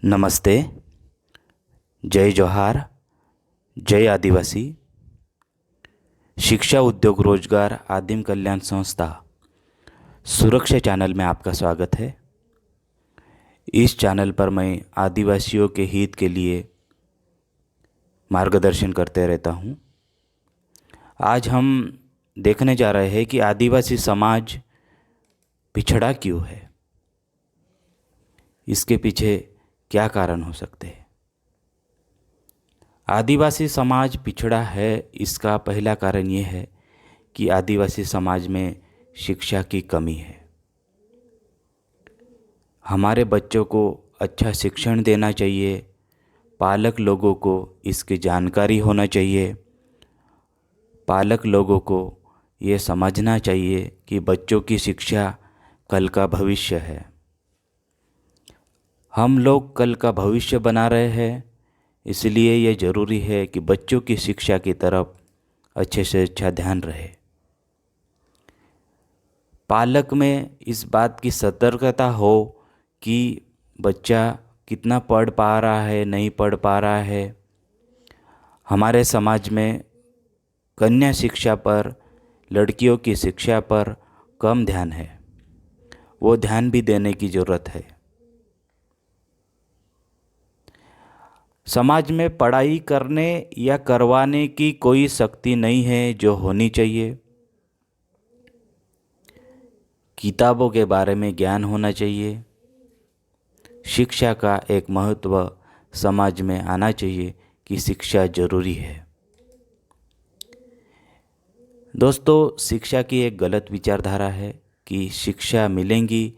नमस्ते। जय जोहार। जय आदिवासी। शिक्षा उद्योग रोजगार आदिम कल्याण संस्था सुरक्षा चैनल में आपका स्वागत है। इस चैनल पर मैं आदिवासियों के हित के लिए मार्गदर्शन करते रहता हूँ। आज हम देखने जा रहे हैं कि आदिवासी समाज पिछड़ा क्यों है, इसके पीछे क्या कारण हो सकते हैं। आदिवासी समाज पिछड़ा है, इसका पहला कारण ये है कि आदिवासी समाज में शिक्षा की कमी है। हमारे बच्चों को अच्छा शिक्षण देना चाहिए, पालक लोगों को इसकी जानकारी होना चाहिए, पालक लोगों को ये समझना चाहिए कि बच्चों की शिक्षा कल का भविष्य है। हम लोग कल का भविष्य बना रहे हैं, इसलिए ये ज़रूरी है कि बच्चों की शिक्षा की तरफ अच्छे से अच्छा ध्यान रहे। पालक में इस बात की सतर्कता हो कि बच्चा कितना पढ़ पा रहा है, नहीं पढ़ पा रहा है। हमारे समाज में कन्या शिक्षा पर, लड़कियों की शिक्षा पर कम ध्यान है, वो ध्यान भी देने की ज़रूरत है। समाज में पढ़ाई करने या करवाने की कोई शक्ति नहीं है जो होनी चाहिए। किताबों के बारे में ज्ञान होना चाहिए। शिक्षा का एक महत्व समाज में आना चाहिए कि शिक्षा जरूरी है। दोस्तों, शिक्षा की एक गलत विचारधारा है कि शिक्षा मिलेंगी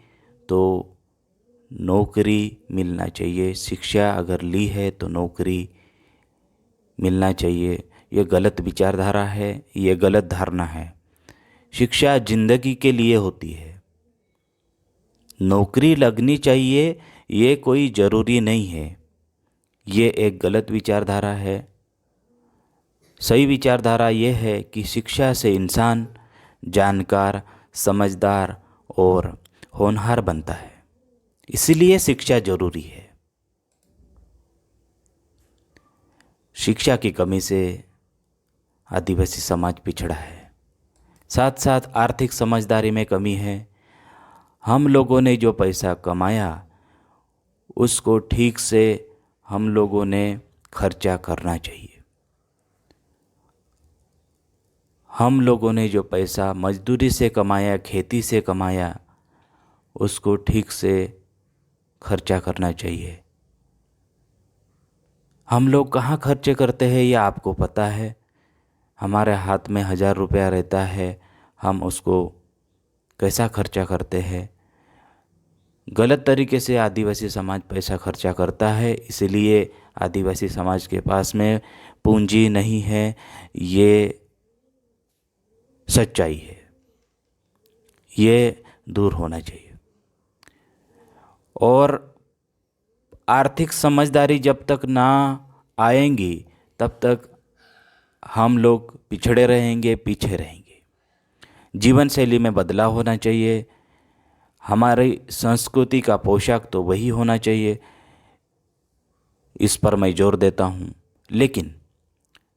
तो नौकरी मिलना चाहिए, शिक्षा अगर ली है तो नौकरी मिलना चाहिए। ये गलत विचारधारा है, ये गलत धारणा है। शिक्षा जिंदगी के लिए होती है। नौकरी लगनी चाहिए ये कोई ज़रूरी नहीं है। ये एक गलत विचारधारा है। सही विचारधारा ये है कि शिक्षा से इंसान जानकार, समझदार और होनहार बनता है, इसलिए शिक्षा जरूरी है। शिक्षा की कमी से आदिवासी समाज पिछड़ा है। साथ साथ आर्थिक समझदारी में कमी है। हम लोगों ने जो पैसा कमाया उसको ठीक से हम लोगों ने खर्चा करना चाहिए। हम लोगों ने जो पैसा मजदूरी से कमाया, खेती से कमाया, उसको ठीक से खर्चा करना चाहिए। हम लोग कहाँ खर्चे करते हैं ये आपको पता है। हमारे हाथ में 1000 रुपया रहता है, हम उसको कैसा खर्चा करते हैं। गलत तरीके से आदिवासी समाज पैसा खर्चा करता है, इसलिए आदिवासी समाज के पास में पूंजी नहीं है, ये सच्चाई है। ये दूर होना चाहिए। और आर्थिक समझदारी जब तक ना आएंगी तब तक हम लोग पिछड़े रहेंगे, पीछे रहेंगे। जीवन शैली में बदलाव होना चाहिए। हमारी संस्कृति का पोशाक तो वही होना चाहिए, इस पर मैं जोर देता हूँ। लेकिन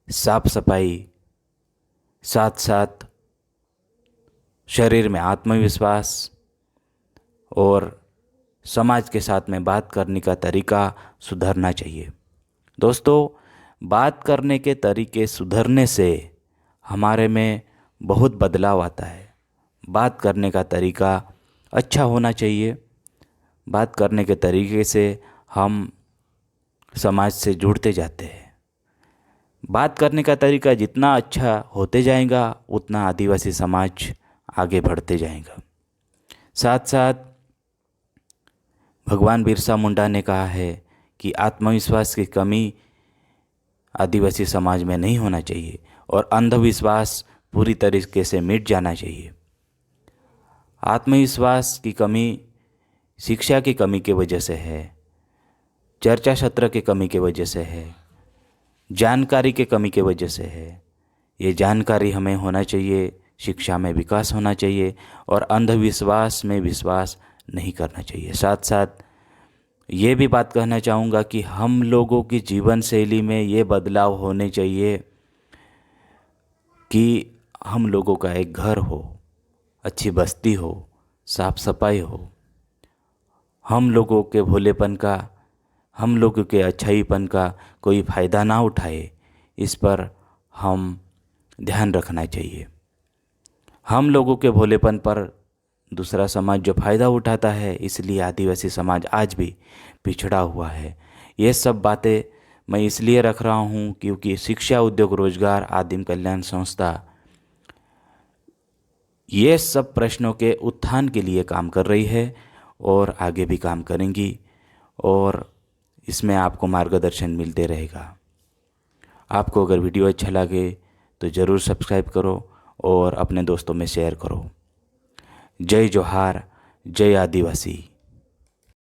साफ सफाई, साथ साथ शरीर में आत्मविश्वास और समाज के साथ में बात करने का तरीका सुधरना चाहिए। दोस्तों, बात करने के तरीके सुधरने से हमारे में बहुत बदलाव आता है। बात करने का तरीका अच्छा होना चाहिए। बात करने के तरीके से हम समाज से जुड़ते जाते हैं। बात करने का तरीका जितना अच्छा होते जाएगा उतना आदिवासी समाज आगे बढ़ते जाएगा। साथ साथ भगवान बिरसा मुंडा ने कहा है कि आत्मविश्वास की कमी आदिवासी समाज में नहीं होना चाहिए और अंधविश्वास पूरी तरीके से मिट जाना चाहिए। आत्मविश्वास की कमी शिक्षा की कमी की वजह से है, चर्चा सत्र की कमी की वजह से है, जानकारी की कमी की वजह से है। ये जानकारी हमें होना चाहिए, शिक्षा में विकास होना चाहिए और अंधविश्वास में विश्वास नहीं करना चाहिए। साथ साथ ये भी बात कहना चाहूँगा कि हम लोगों की जीवन शैली में ये बदलाव होने चाहिए कि हम लोगों का एक घर हो, अच्छी बस्ती हो, साफ सफाई हो। हम लोगों के भोलेपन का, हम लोगों के अच्छाईपन का कोई फ़ायदा ना उठाए, इस पर हम ध्यान रखना चाहिए। हम लोगों के भोलेपन पर दूसरा समाज जो फ़ायदा उठाता है, इसलिए आदिवासी समाज आज भी पिछड़ा हुआ है। ये सब बातें मैं इसलिए रख रहा हूँ क्योंकि शिक्षा, उद्योग, रोजगार, आदिम कल्याण संस्था ये सब प्रश्नों के उत्थान के लिए काम कर रही है और आगे भी काम करेंगी, और इसमें आपको मार्गदर्शन मिलते रहेगा। आपको अगर वीडियो अच्छा लगे तो ज़रूर सब्सक्राइब करो और अपने दोस्तों में शेयर करो। जय जोहार, जय आदिवासी।